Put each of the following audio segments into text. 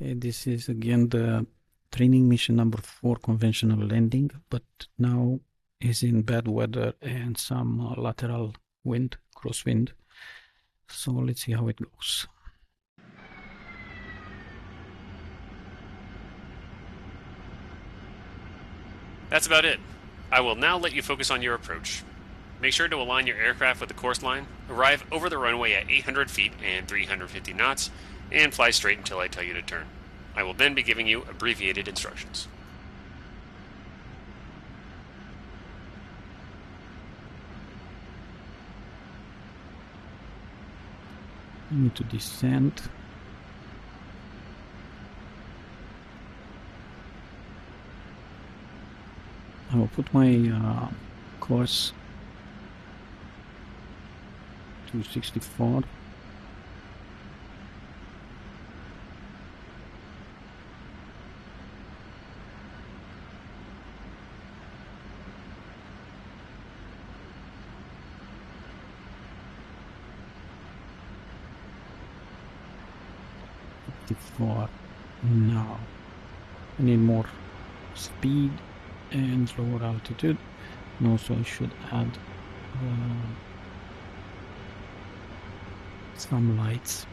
Okay, this is again the training mission number 4, conventional landing, but now is in bad weather and some lateral wind, crosswind. So let's see how it goes. That's about it. I will now let you focus on your approach. Make sure to align your aircraft with the course line, arrive over the runway at 800 feet and 350 knots, and fly straight until I tell you to turn. I will then be giving you abbreviated instructions. I need to descend. I will put my course to 64. Now I need more speed and lower altitude, and also I should add some lights.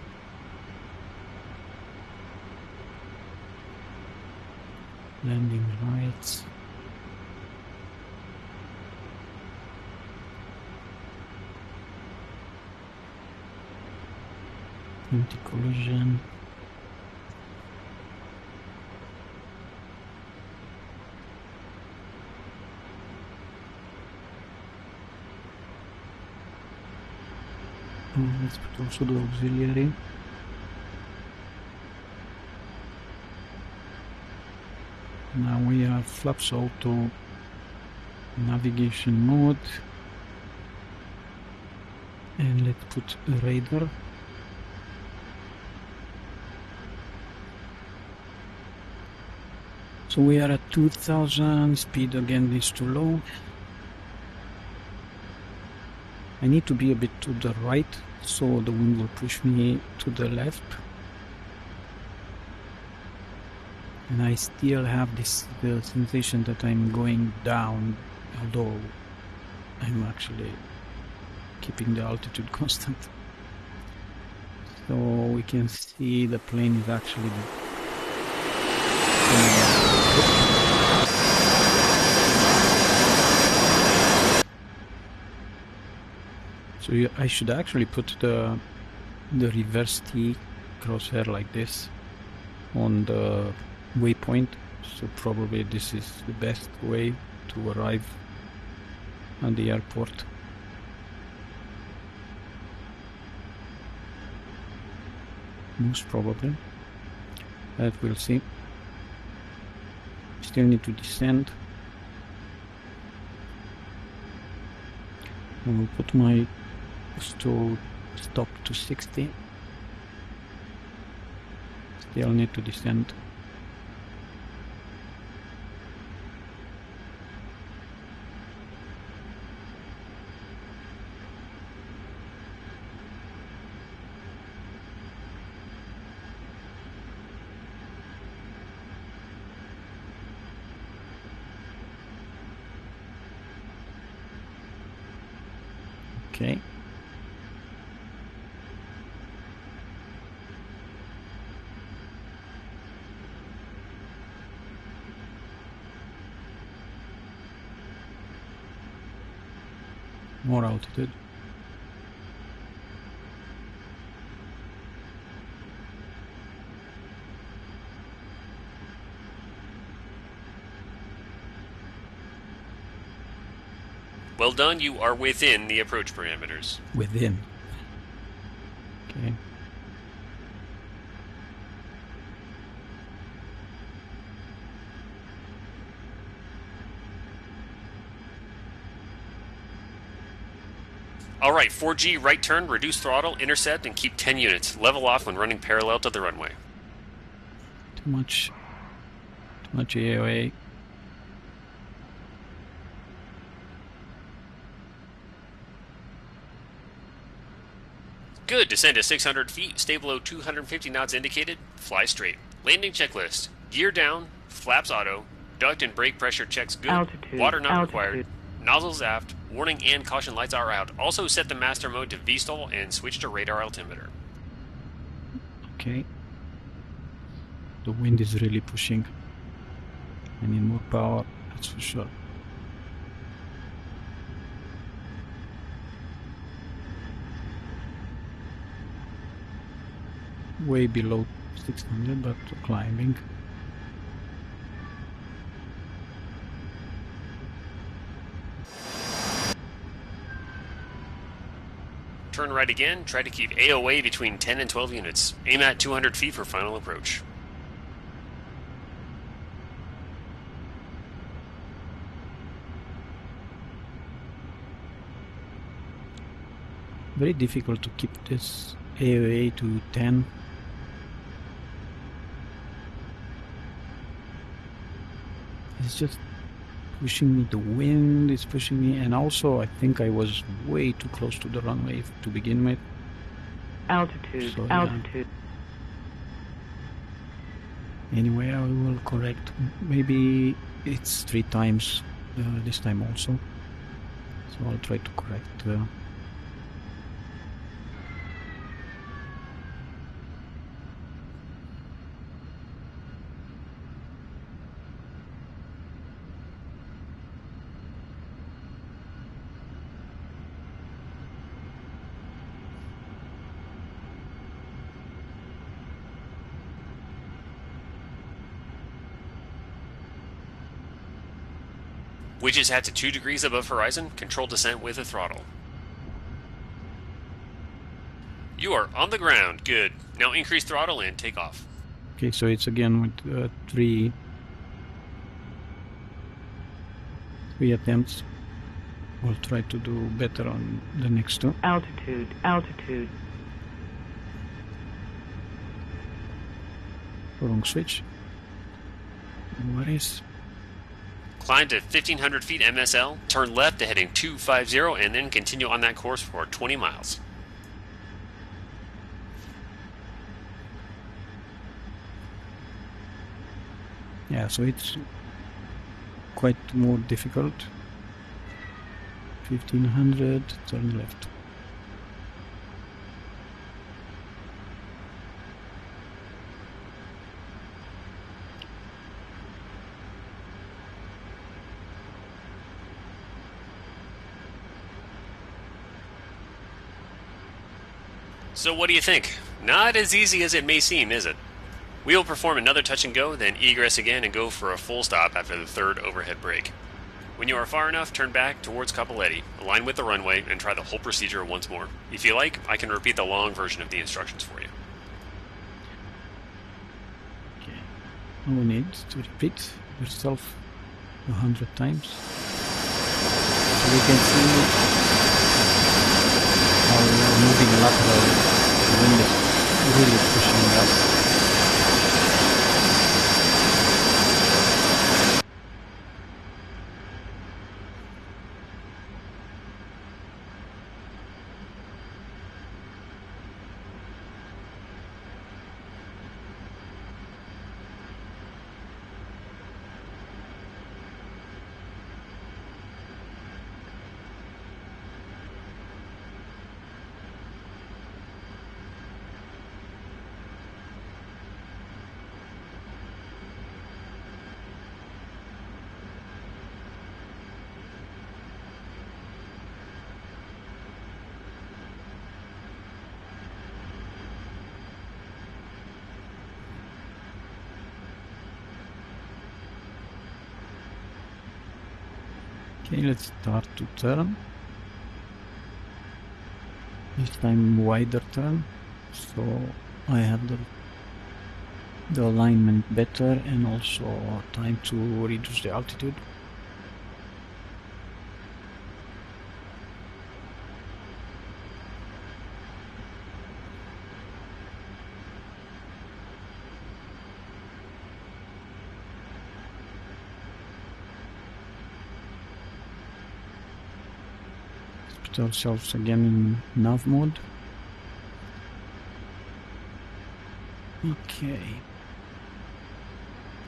Landing lights. Anti-collision. Let's put also the auxiliary. Now we are flaps auto navigation mode, and let's put a radar. So we are at 2000, speed again is too low. I need to be a bit to the right, so the wind will push me to the left. And I still have the sensation that I'm going down, although I'm actually keeping the altitude constant. So we can see the plane is actually so I should actually put the reverse T crosshair like this on the waypoint, so probably this is the best way to arrive at the airport. Most probably, but we'll see. Still need to descend. I will put my stop to 60. Still need to descend. Okay. More altitude. Well done, you are within the approach parameters. Within. Okay. Alright, 4G, right turn, reduce throttle, intercept, and keep 10 units. Level off when running parallel to the runway. Too much AOA. Good, descend to 600 feet, stay below 250 knots indicated, fly straight. Landing checklist. Gear down, flaps auto, duct and brake pressure checks good, Altitude, water not altitude. required, nozzles aft, warning and caution lights are out. Also set the master mode to VSTOL and switch to radar altimeter. Okay. The wind is really pushing. I need more power, that's for sure. Way below 600, but climbing. Turn right again, try to keep AOA between 10 and 12 units. Aim at 200 feet for final approach. Very difficult to keep this AOA to 10. It's just pushing me, the wind is pushing me, and also I think I was way too close to the runway to begin with. Altitude, So, yeah. altitude. Anyway, I will correct. Maybe it's 3 times this time also. So I'll try to correct. Which is at to 2 degrees above horizon, control descent with a throttle. You are on the ground, good. Now increase throttle and take off. Okay, so it's again with 3 attempts. We'll try to do better on the next 2. Altitude, altitude. Wrong switch. No worries. Climb to 1500 feet MSL, turn left to heading 250, and then continue on that course for 20 miles. Yeah, so it's quite more difficult. 1500, turn left. So what do you think? Not as easy as it may seem, is it? We will perform another touch and go, then egress again and go for a full stop after the 3rd overhead brake. When you are far enough, turn back towards Capoletti, align with the runway, and try the whole procedure once more. If you like, I can repeat the long version of the instructions for you. Okay. No need to repeat yourself 100 times. So we can see how we are moving laterally. The wind is really pushing us. Okay, let's start to turn. This time wider turn, so I have the alignment better and also time to reduce the altitude. Put ourselves again in nav mode. Okay.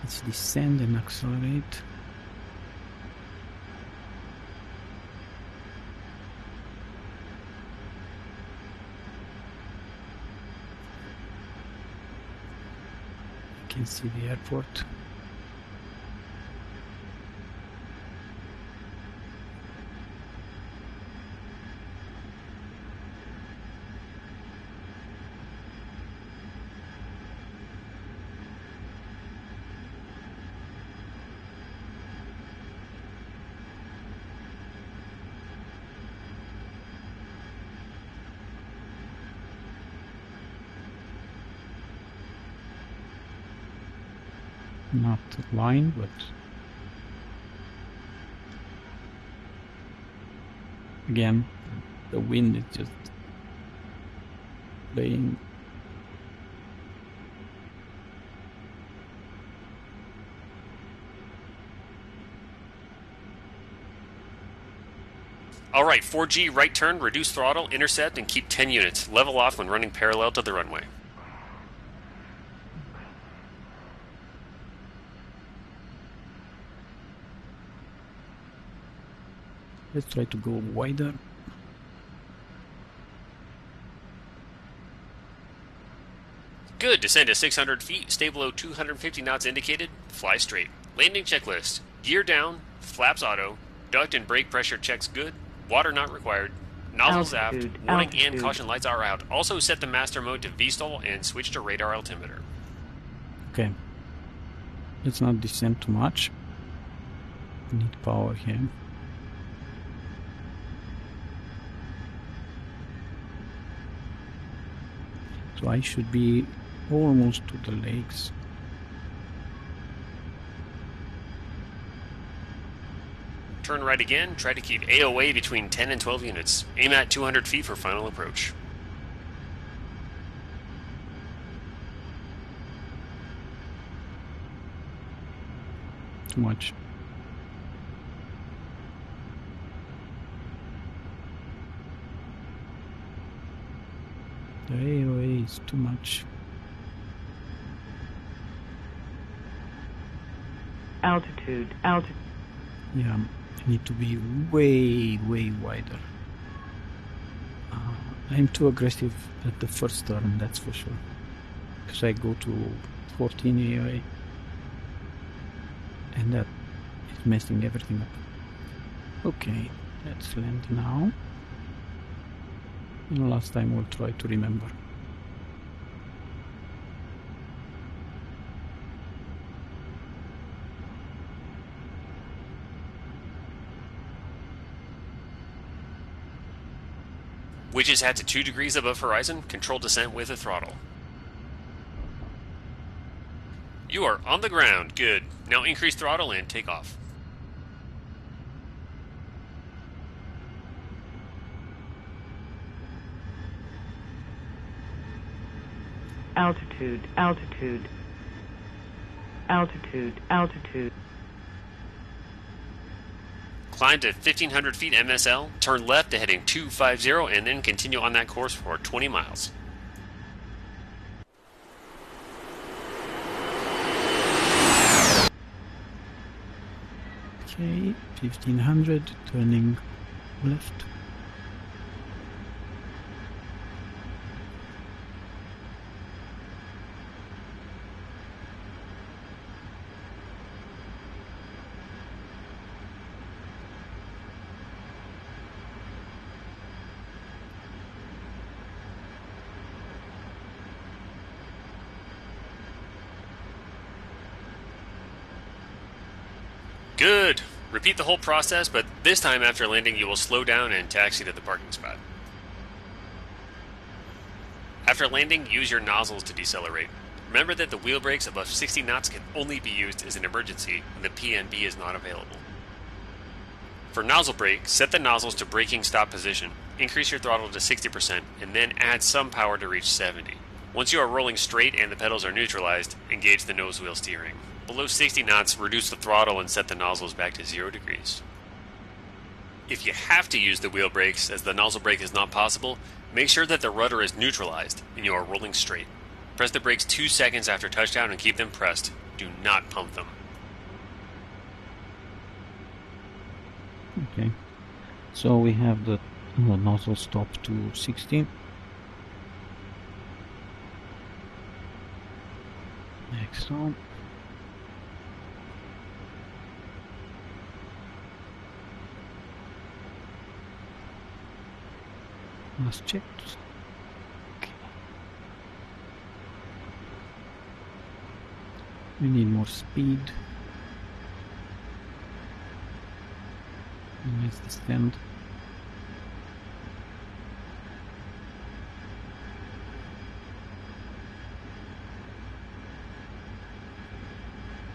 Let's descend and accelerate. You can see the airport. Not line, but again, the wind is just playing. All right, 4G right turn, reduce throttle, intercept, and keep 10 units. Level off when running parallel to the runway. Let's try to go wider. Good, descend to 600 feet, stay below 250 knots indicated, fly straight. Landing checklist, gear down, flaps auto, duct and brake pressure checks good, water not required, nozzles aft, warning and caution lights are out. Also set the master mode to VSTOL and switch to radar altimeter. Okay. Let's not descend too much. We need power here. So I should be almost to the lakes. Turn right again, try to keep AOA between 10 and 12 units. Aim at 200 feet for final approach. Too much. The AOA is too much. Altitude. Yeah, I need to be way wider. I'm too aggressive at the first turn, that's for sure. Because I go to 14 AOA. And that is messing everything up. Okay, let's land now. And last time we'll try to remember. Which is at to 2 degrees above horizon, control descent with the throttle. You are on the ground, good. Now increase throttle and take off. Altitude. Climb to 1,500 feet MSL, turn left to heading 250, and then continue on that course for 20 miles. Okay, 1500, turning left. Good. Repeat the whole process, but this time after landing you will slow down and taxi to the parking spot. After landing, use your nozzles to decelerate. Remember that the wheel brakes above 60 knots can only be used as an emergency when the PNB is not available. For nozzle brake, set the nozzles to braking stop position, increase your throttle to 60%, and then add some power to reach 70. Once you are rolling straight and the pedals are neutralized, engage the nose wheel steering. Below 60 knots, reduce the throttle and set the nozzles back to 0 degrees. If you have to use the wheel brakes as the nozzle brake is not possible, make sure that the rudder is neutralized and you are rolling straight. Press the brakes 2 seconds after touchdown and keep them pressed. Do not pump them. Okay. So we have the nozzle stop to 16. Next one. Last check. Okay. We need more speed. Let's descend.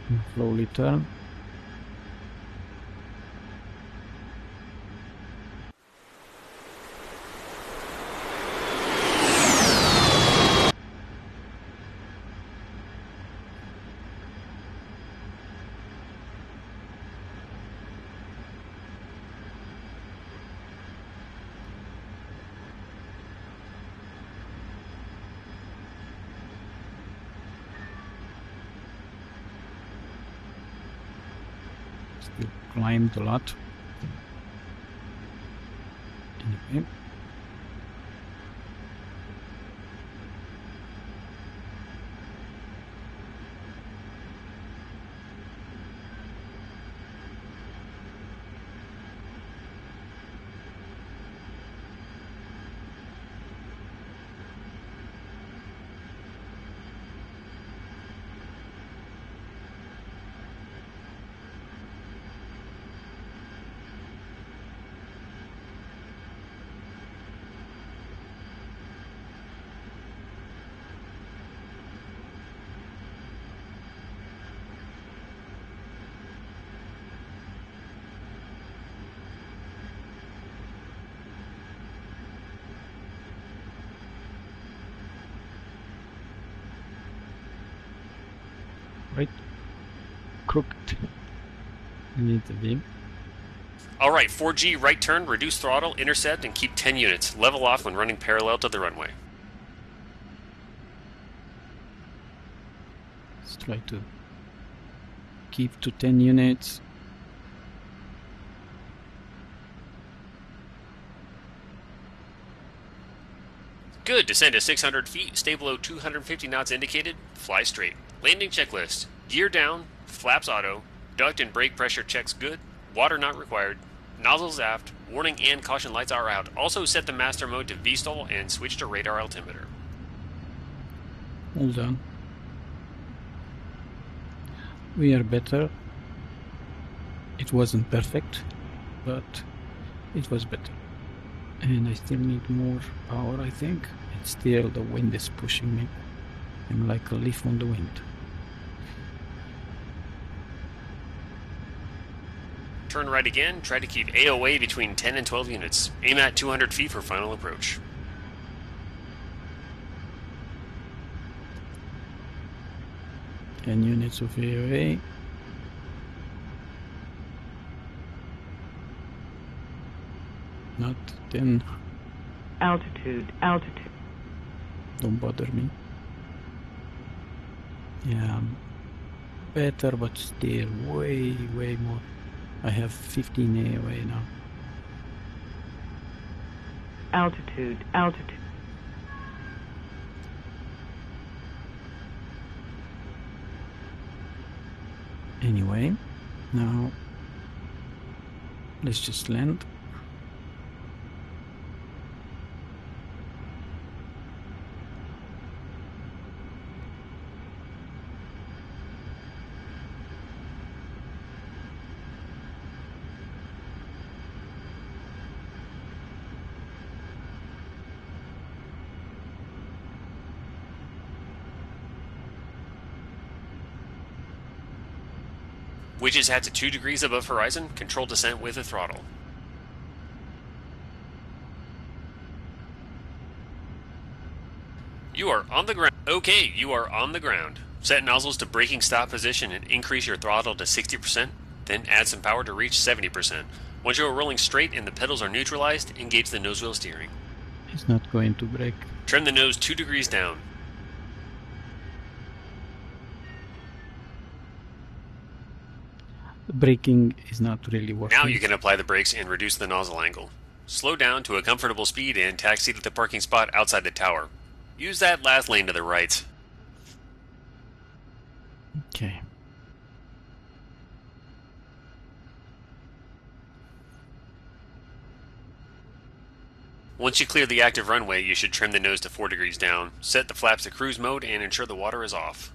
And slowly turn. Still climbed a lot. Anyway. Right. Crooked. Need the beam. Alright, 4G right turn, reduce throttle, intercept, and keep 10 units. Level off when running parallel to the runway. Let's try to keep to 10 units. Good, descend to 600 feet, stay below 250 knots indicated, fly straight. Landing checklist, gear down, flaps auto, duct and brake pressure checks good, water not required, nozzles aft, warning and caution lights are out. Also set the master mode to VSTOL and switch to radar altimeter. All done. We are better. It wasn't perfect, but it was better. And I still need more power, I think. And still the wind is pushing me. I'm like a leaf on the wind. Turn right again, try to keep AOA between 10 and 12 units. Aim at 200 feet for final approach. And units of AOA. Not 10. Altitude, altitude. Don't bother me. Yeah, better, but still way more. I have 15 AOA now. Altitude, altitude. Anyway, now let's just land. Widgets hat to 2 degrees above horizon, control descent with the throttle. You are on the ground. Okay, you are on the ground. Set nozzles to braking stop position and increase your throttle to 60%, then add some power to reach 70%. Once you are rolling straight and the pedals are neutralized, engage the nose wheel steering. It's not going to break. Trim the nose 2 degrees down. The braking is not really working. Now you can apply the brakes and reduce the nozzle angle. Slow down to a comfortable speed and taxi to the parking spot outside the tower. Use that last lane to the right. Okay. Once you clear the active runway, you should trim the nose to 4 degrees down, set the flaps to cruise mode, and ensure the water is off.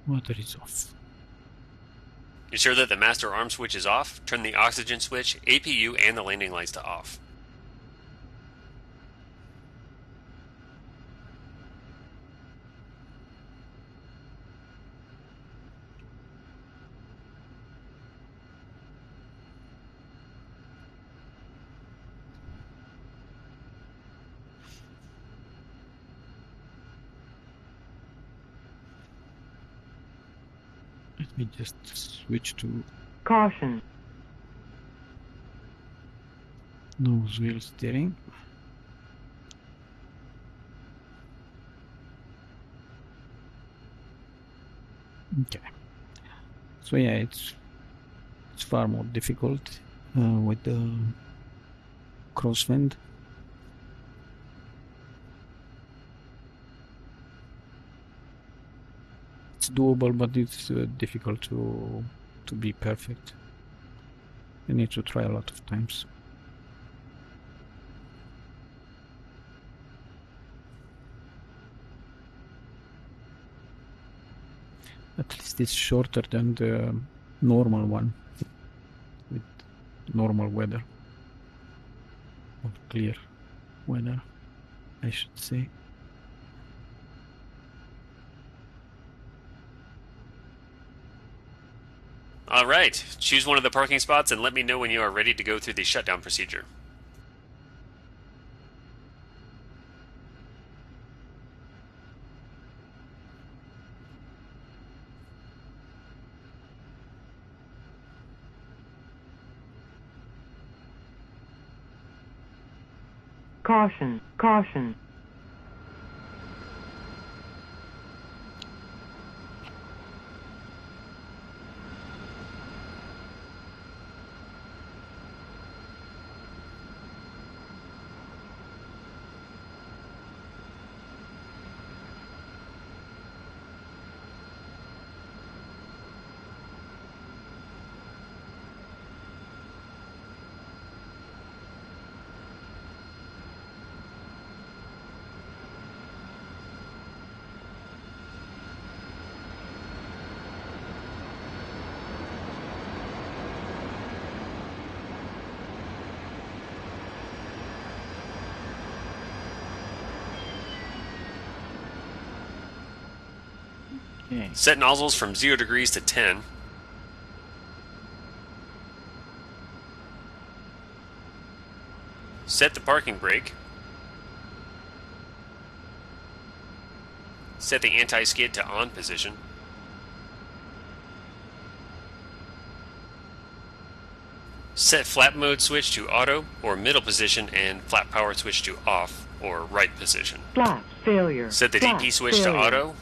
Water is off. Ensure that the master arm switch is off, turn the oxygen switch, APU, and the landing lights to off. Let me just switch to Caution. nose wheel steering. Okay. So yeah, it's far more difficult with the crosswind. It's doable, but it's difficult to be perfect. You need to try a lot of times. At least it's shorter than the normal one with normal weather or clear weather, I should say. Alright, choose one of the parking spots and let me know when you are ready to go through the shutdown procedure. Caution. Caution. Okay. Set nozzles from 0 degrees to 10. Set the parking brake. Set the anti-skid to on position. Set flap mode switch to auto or middle position and flap power switch to off or right position. Flap failure. Set the Flap DP switch failure. to auto.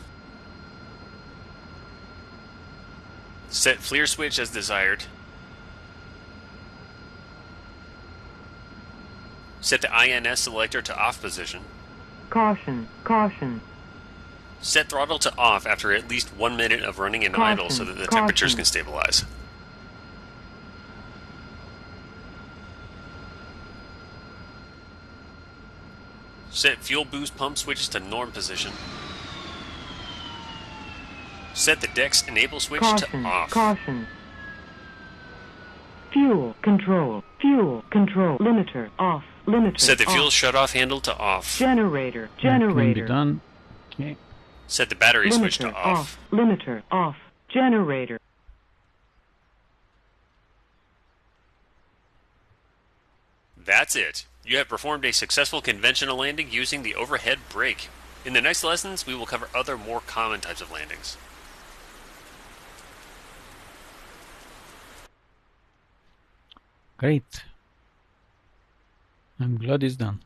Set FLIR switch as desired. Set the INS selector to off position. Caution. Caution. Set throttle to off after at least 1 minute of running in idle so that the Caution. temperatures can stabilize. Set fuel boost pump switches to norm position. Set the DEX enable switch Caution. to off. Caution. Fuel control. Fuel control. Limiter off. Limiter Set the fuel off. shutoff handle to off. Generator. That can be Generator. done. Okay. Set the battery switch to Limiter off. Limiter off. Generator. That's it. You have performed a successful conventional landing using the overhead brake. In the next lessons, we will cover other more common types of landings. Great. I'm glad it's done.